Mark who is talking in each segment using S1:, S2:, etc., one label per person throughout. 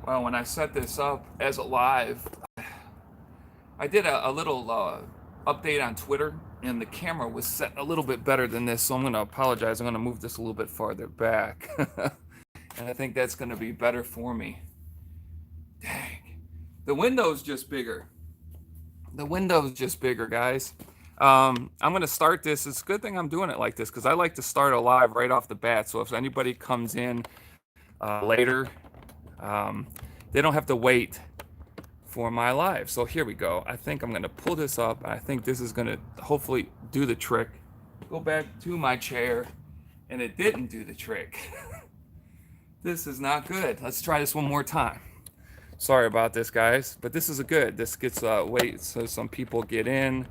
S1: Well, when I set this up as a live, I did a little update on Twitter, and the camera was set a little bit better than this, so I'm going to apologize. I'm going to move this a little bit farther back, and I think that's going to be better for me. Dang. The window's just bigger. The window's just bigger, guys. I'm going to start this. It's a good thing I'm doing it like this because I like to start a live right off the bat, so if anybody comes in later, um, they don't have to wait for my live. So here we go. I think I'm going to pull this up. I think this is going to hopefully do the trick. Go back to my chair, and it didn't do the trick. This is not good. Let's try this one more time. Sorry about this, guys, but this is a good. This gets wait so some people get in.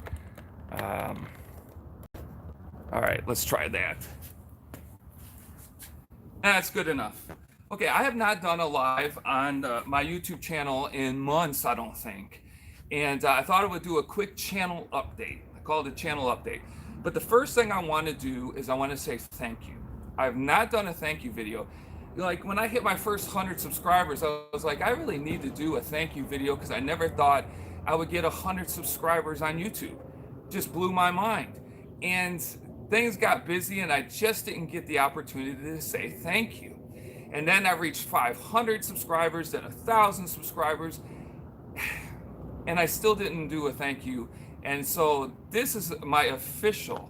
S1: Um, all right, let's try that. That's good enough. Okay, I have not done a live on my YouTube channel in months, I don't think. And I thought I would do a quick channel update. I call it a channel update. But the first thing I want to do is I want to say thank you. I have not done a thank you video. Like when I hit my first 100 subscribers, I was like, I really need to do a thank you video because I never thought I would get 100 subscribers on YouTube. Just blew my mind. And things got busy and I just didn't get the opportunity to say thank you. And then I reached 500 subscribers, then 1,000 subscribers, and I still didn't do a thank you. And so this is my official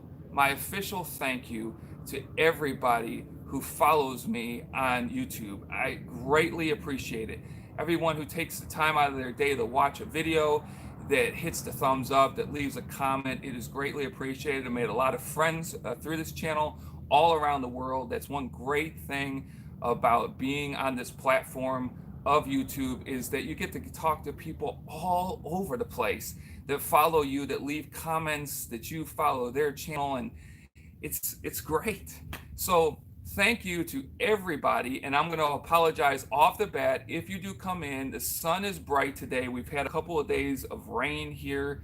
S1: thank you to everybody who follows me on YouTube. I greatly appreciate it. Everyone who takes the time out of their day to watch a video, that hits the thumbs up, that leaves a comment, it is greatly appreciated. I made a lot of friends through this channel all around the world. That's one great thing about being on this platform of YouTube is that you get to talk to people all over the place that follow you, that leave comments, that you follow their channel, and it's great. So thank you to everybody, and I'm going to apologize off the bat if you do come in. The sun is bright today. We've had a couple of days of rain here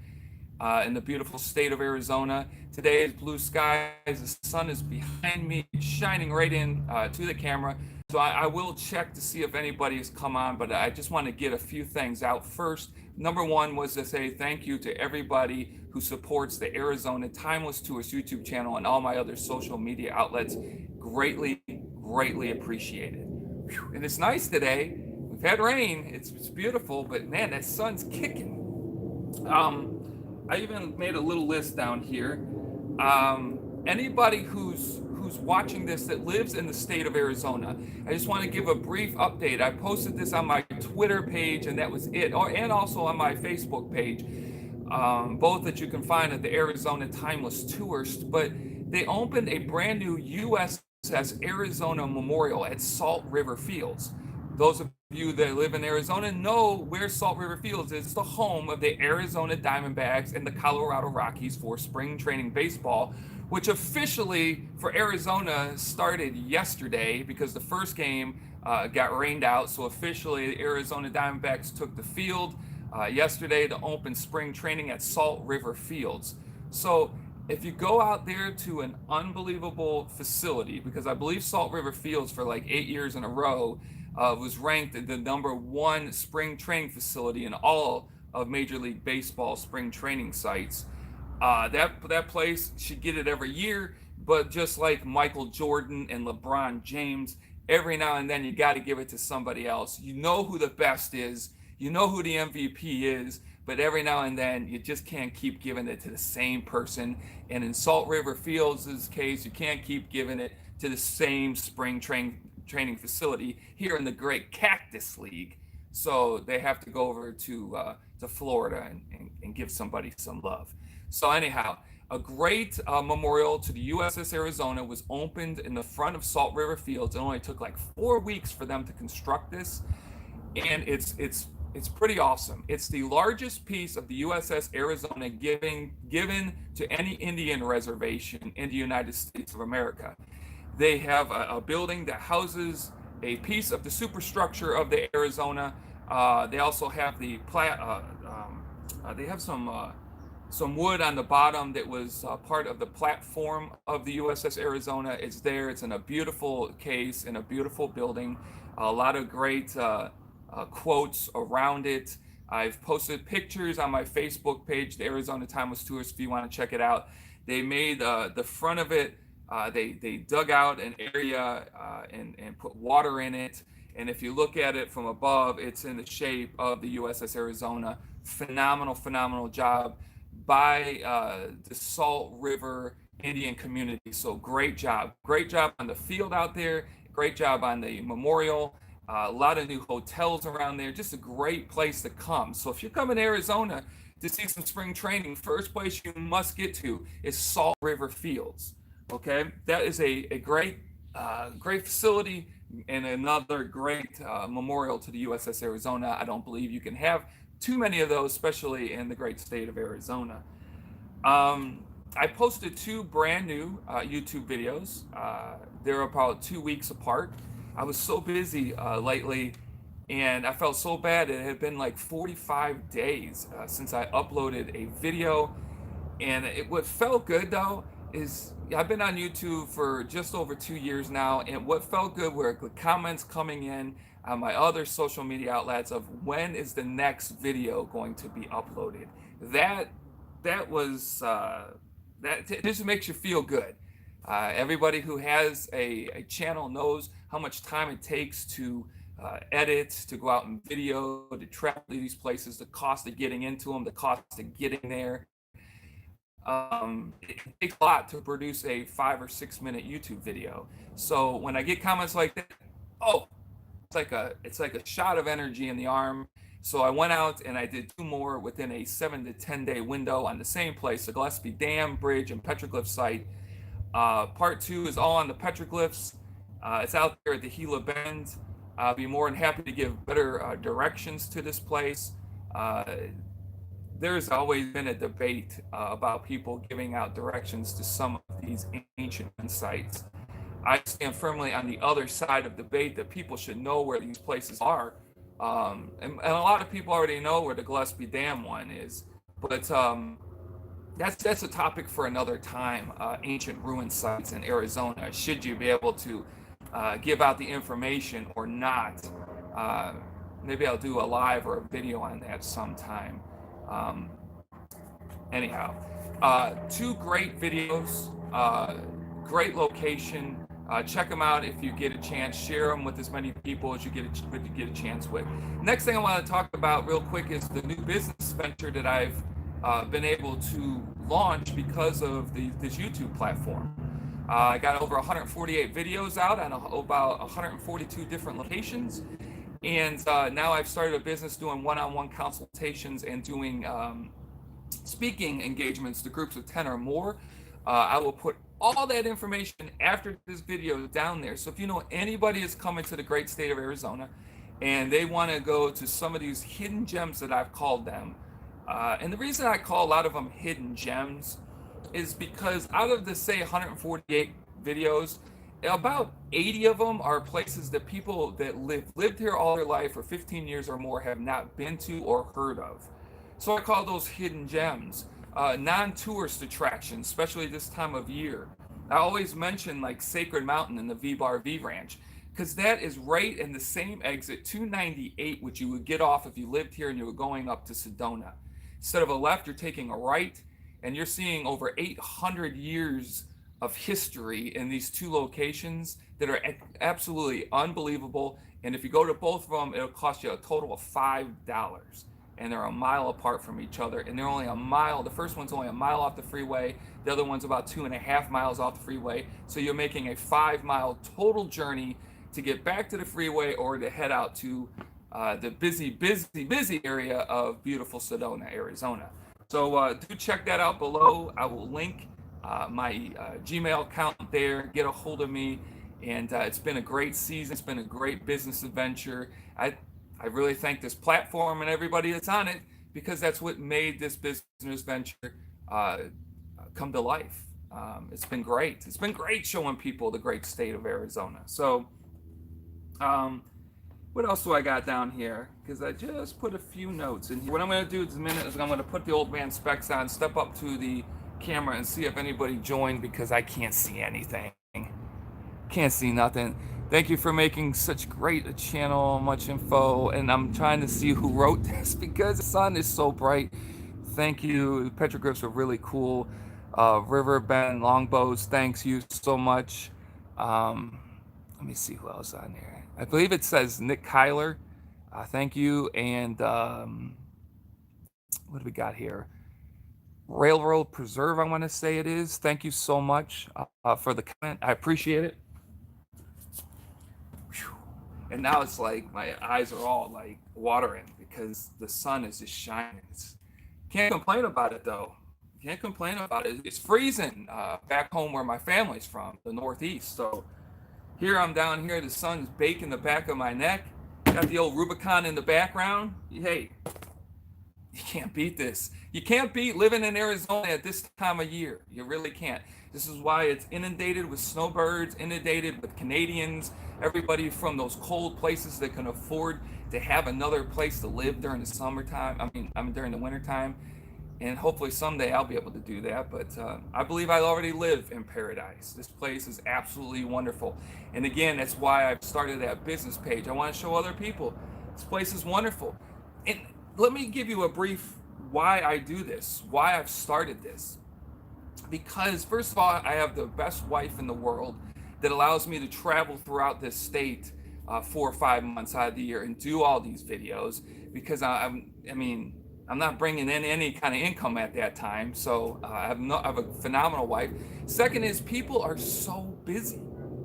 S1: in the beautiful state of Arizona. Today is blue skies. The sun is behind me, shining right in to the camera. So I will check to see if anybody has come on, but I just want to get a few things out first. Number one was to say thank you to everybody who supports the Arizona Timeless Tours YouTube channel and all my other social media outlets. Greatly, greatly appreciated. And it's nice today. We've had rain. It's beautiful, but man, that sun's kicking. I even made a little list down here. Anybody who's watching this that lives in the state of Arizona, I just want to give a brief update. I posted this on my Twitter page, and that was it, and also on my Facebook page, both that you can find at the Arizona Timeless Tours. But they opened a brand new USS Arizona Memorial at Salt River Fields. Those of you that live in Arizona know where Salt River Fields is. It's the home of the Arizona Diamondbacks and the Colorado Rockies for spring training baseball, which officially for Arizona started yesterday because the first game got rained out. So officially the Arizona Diamondbacks took the field yesterday to open spring training at Salt River Fields. So if you go out there to an unbelievable facility, because I believe Salt River Fields for like 8 years in a row was ranked the #1 spring training facility in all of Major League Baseball spring training sites. That place should get it every year, but just like Michael Jordan and LeBron James, every now and then you got to give it to somebody else. You know who the best is, you know who the MVP is, but every now and then you just can't keep giving it to the same person. And in Salt River Fields' case, you can't keep giving it to the same spring training facility here in the Great Cactus League. So they have to go over to Florida and give somebody some love. So anyhow, a great memorial to the USS Arizona was opened in the front of Salt River Fields. It only took like 4 weeks for them to construct this, and it's pretty awesome. It's the largest piece of the USS Arizona given to any Indian reservation in the United States of America. They have a building that houses a piece of the superstructure of the Arizona. They also have they have some wood on the bottom that was part of the platform of the USS Arizona. It's there. It's in a beautiful case in a beautiful building. A lot of great quotes around it. I've posted pictures on my Facebook page, the Arizona Timeless Tours, if you want to check it out. They made the front of it, they dug out an area and put water in it. And if you look at it from above, it's in the shape of the USS Arizona. Phenomenal, phenomenal job by the Salt River Indian community. So great job. Great job on the field out there. Great job on the memorial. A lot of new hotels around there. Just a great place to come. So if you're coming to Arizona to see some spring training, first place you must get to is Salt River Fields. Okay, that is a great great facility and another great memorial to the USS Arizona. I don't believe you can have too many of those, especially in the great state of Arizona. I posted 2 brand new YouTube videos. They're about 2 weeks apart. I was so busy lately, and I felt so bad. It had been like 45 days since I uploaded a video, and what felt good though is I've been on YouTube for just over 2 years now, and what felt good were the comments coming in on my other social media outlets of when is the next video going to be uploaded. That was that just makes you feel good. Everybody who has a channel knows how much time it takes to edit, to go out and video, to travel to these places, the cost of getting into them, the cost of getting there. It takes a lot to produce a 5 or 6 minute YouTube video. So when I get comments like that, oh, it's like a shot of energy in the arm. So I went out and I did 2 more within a 7 to 10 day window on the same place, the Gillespie Dam, Bridge, and Petroglyph site. Part 2 is all on the petroglyphs. It's out there at the Gila Bend. I'll be more than happy to give better directions to this place. There's always been a debate about people giving out directions to some of these ancient sites. I stand firmly on the other side of debate that people should know where these places are. And a lot of people already know where the Gillespie Dam one is, but that's a topic for another time. Ancient ruin sites in Arizona. Should you be able to give out the information or not? Maybe I'll do a live or a video on that sometime. Anyhow, 2 great videos, great location. Check them out if you get a chance. Share them with as many people as you get a chance with. Next thing I want to talk about real quick is the new business venture that I've been able to launch because of this YouTube platform. I got over 148 videos out on about 142 different locations. And now I've started a business doing one-on-one consultations and doing speaking engagements to groups of 10 or more. I will put all that information after this video down there. So if you know anybody is coming to the great state of Arizona and they want to go to some of these hidden gems that I've called them, and the reason I call a lot of them hidden gems is because out of the, say, 148 videos, about 80 of them are places that people that lived here all their life for 15 years or more have not been to or heard of. So I call those hidden gems. Non-tourist attractions, especially this time of year. I always mention like Sacred Mountain and the V-Bar V Ranch, because that is right in the same exit 298, which you would get off if you lived here and you were going up to Sedona. Instead of a left, you're taking a right, and you're seeing over 800 years of history in these 2 locations that are absolutely unbelievable. And if you go to both of them, it'll cost you a total of $5. And they're a mile apart from each other, and they're only a mile. The first one's only a mile off the freeway. The other one's about 2.5 miles off the freeway. So you're making a 5-mile total journey to get back to the freeway or to head out to the busy area of beautiful Sedona, Arizona. So do check that out below. I will link my Gmail account there. Get a hold of me. And it's been a great season. It's been a great business adventure. I really thank this platform and everybody that's on it, because that's what made this business venture come to life. It's been great. It's been great showing people the great state of Arizona. So what else do I got down here? Because I just put a few notes in here. What I'm going to do in a minute is I'm going to put the old man specs on, step up to the camera and see if anybody joined, because I can't see anything. Can't see nothing. Thank you for making such great a channel, much info, and I'm trying to see who wrote this because the sun is so bright. Thank you. The petroglyphs are really cool. River Bend Longbows, thanks you so much. Um, Let me see who else on there. I believe it says Nick Kyler. Thank you. And what do we got here? Railroad Preserve, I want to say it is. Thank you so much for the comment. I appreciate it. Whew. And now it's like my eyes are all like watering because the sun is just shining. Can't complain about it though. Can't complain about it. It's freezing back home where my family's from, the Northeast. So here I'm down here, the sun's baking the back of my neck. Got the old Rubicon in the background. Hey, you can't beat this. You can't beat living in Arizona at this time of year. You really can't. This is why it's inundated with snowbirds, inundated with Canadians, everybody from those cold places that can afford to have another place to live during the summertime. I mean during the wintertime. And hopefully someday I'll be able to do that. But I believe I already live in paradise. This place is absolutely wonderful. And again, that's why I've started that business page. I want to show other people this place is wonderful. And let me give you a brief why I do this, why I've started this. Because first of all, I have the best wife in the world that allows me to travel throughout this state 4 or 5 months out of the year and do all these videos because I'm not bringing in any kind of income at that time. So I have a phenomenal wife. Second is people are so busy.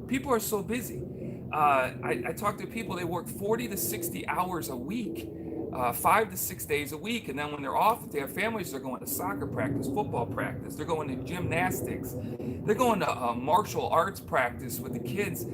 S1: People are so busy. I talk to people, they work 40 to 60 hours a week, 5 to 6 days a week. And then when they're off, if they have families, they're going to soccer practice, football practice, they're going to gymnastics, they're going to martial arts practice with the kids.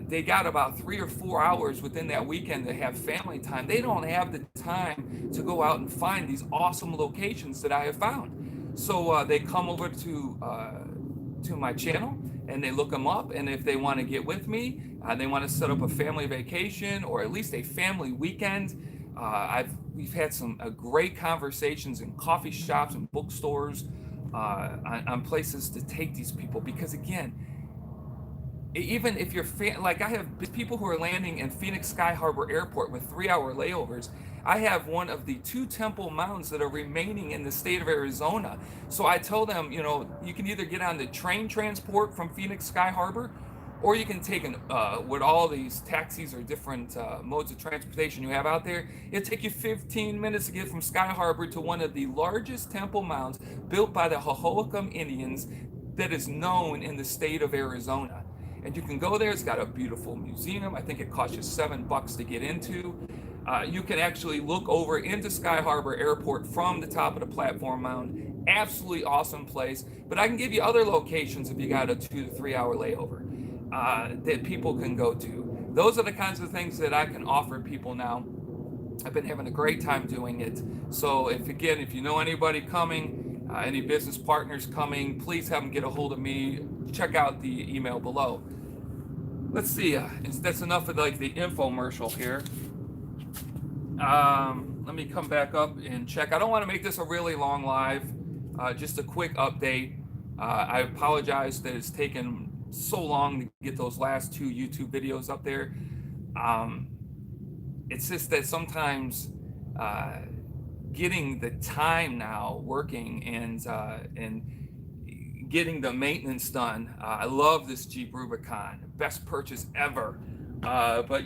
S1: They got about 3 or 4 hours within that weekend to have family time. They don't have the time to go out and find these awesome locations that I have found. So they come over to my channel and they look them up, and if they want to get with me, they want to set up a family vacation or at least a family weekend. We've had some great conversations in coffee shops and bookstores on places to take these people, because again, even if you're like I have people who are landing in Phoenix Sky Harbor Airport with 3-hour layovers. I have one of the 2 Temple Mounds that are remaining in the state of Arizona. So I tell them, you can either get on the train transport from Phoenix Sky Harbor, or you can take with all these taxis or different modes of transportation you have out there. It'll take you 15 minutes to get from Sky Harbor to one of the largest temple mounds built by the Hohokam Indians that is known in the state of Arizona. And you can go there. It's got a beautiful museum. I think it costs you $7 to get into. You can actually look over into Sky Harbor Airport from the top of the platform mound. Absolutely awesome place. But I can give you other locations if you got a 2 to 3 hour layover that people can go to. Those are the kinds of things that I can offer people now. I've been having a great time doing it. So if you know anybody coming, any business partners coming, please have them get a hold of me. Check out the email below. Let's see. That's enough of like the infomercial here. Let me come back up and check. I don't want to make this a really long live. Just a quick update. I apologize that it's taken so long to get those last 2 YouTube videos up there. It's just that sometimes getting the time now working and getting the maintenance done. I love this Jeep Rubicon, best purchase ever. But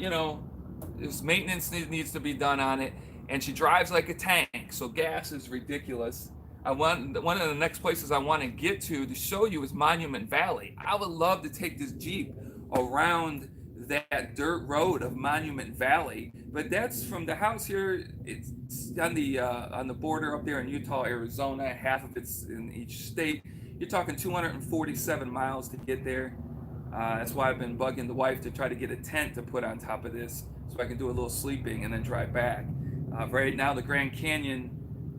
S1: this maintenance needs to be done on it, and she drives like a tank, so gas is ridiculous. One of the next places I want to get to show you is Monument Valley. I would love to take this Jeep around that dirt road of Monument Valley, but that's from the house here. It's on the border up there in Utah, Arizona. Half of it's in each state. You're talking 247 miles to get there. That's why I've been bugging the wife to try to get a tent to put on top of this so I can do a little sleeping and then drive back. Right now, the Grand Canyon,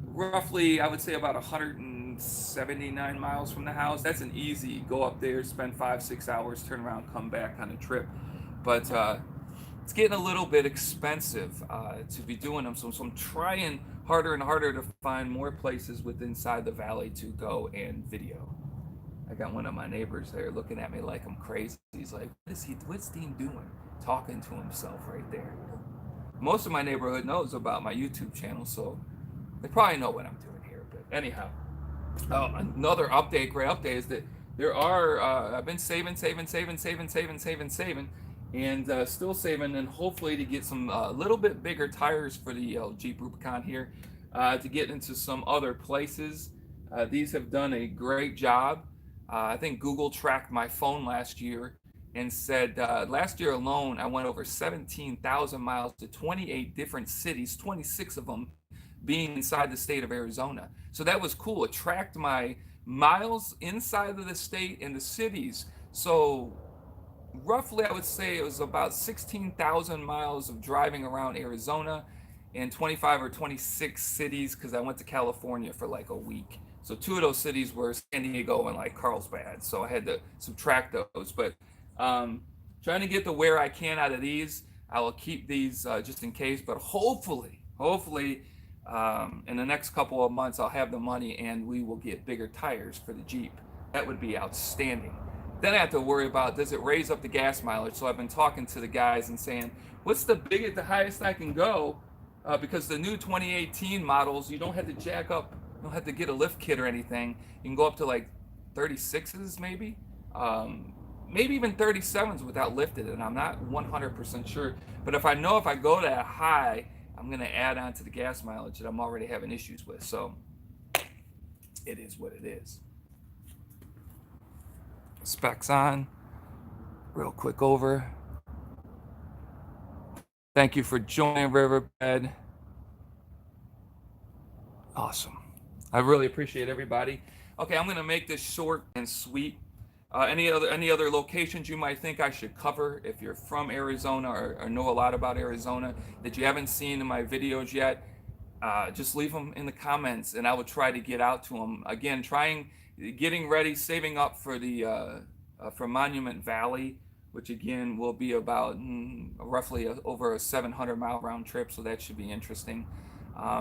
S1: roughly, I would say about 179 miles from the house. That's an easy go up there, spend 5-6 hours, turn around, come back on a trip. But it's getting a little bit expensive to be doing them. So I'm trying harder and harder to find more places inside the valley to go and video. I got one of my neighbors there looking at me like I'm crazy. He's like, what's Dean doing? Talking to himself right there. Most of my neighborhood knows about my YouTube channel, so they probably know what I'm doing here. But anyhow, another update, great update, is that there are, I've been saving, and still saving, and hopefully to get some little bit bigger tires for the Jeep Rubicon here, to get into some other places. These have done a great job. I think Google tracked my phone last year and said last year alone I went over 17,000 miles to 28 different cities, 26 of them being inside the state of Arizona. So that was cool. It tracked my miles inside of the state and the cities. So roughly I would say it was about 16,000 miles of driving around Arizona and 25 or 26 cities, because I went to California for like a week. So 2 of those cities were San Diego and like Carlsbad. So I had to subtract those. But trying to get the where I can out of these. I will keep these just in case. But hopefully, in the next couple of months, I'll have the money and we will get bigger tires for the Jeep. That would be outstanding. Then I have to worry about, does it raise up the gas mileage? So I've been talking to the guys and saying, what's the biggest, the highest I can go? Because the new 2018 models, you don't have to jack up, you don't have to get a lift kit or anything. You can go up to like 36s maybe, maybe even 37s without lifted, and I'm not 100% sure. But if I know if I go that high, I'm going to add on to the gas mileage that I'm already having issues with. So it is what it is. Specs on, real quick over. Thank you for joining Riverbed. Awesome. I really appreciate everybody. Okay, I'm going to make this short and sweet. Any other locations you might think I should cover if you're from Arizona or know a lot about Arizona that you haven't seen in my videos yet, just leave them in the comments and I will try to get out to them. Again, getting ready, saving up for the for Monument Valley, which again will be about roughly over a 700-mile round trip, so that should be interesting.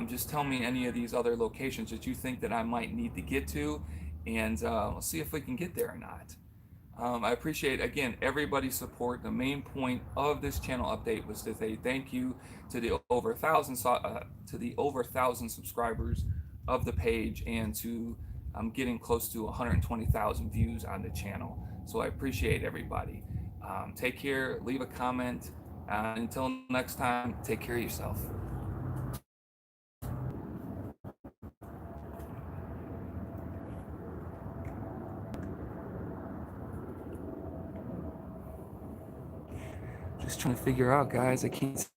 S1: Just tell me any of these other locations that you think that I might need to get to, and we'll see if we can get there or not. I appreciate, again, everybody's support. The main point of this channel update was to say thank you to the over 1,000 subscribers of the page, and to getting close to 120,000 views on the channel. So I appreciate everybody. Take care, leave a comment. Until next time, take care of yourself. Just trying to figure out, guys, I can't.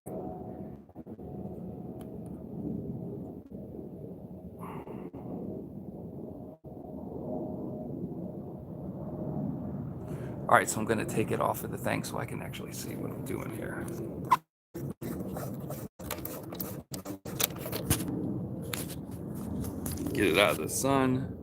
S1: All right, so I'm going to take it off of the thing so I can actually see what I'm doing here. Get it out of the sun.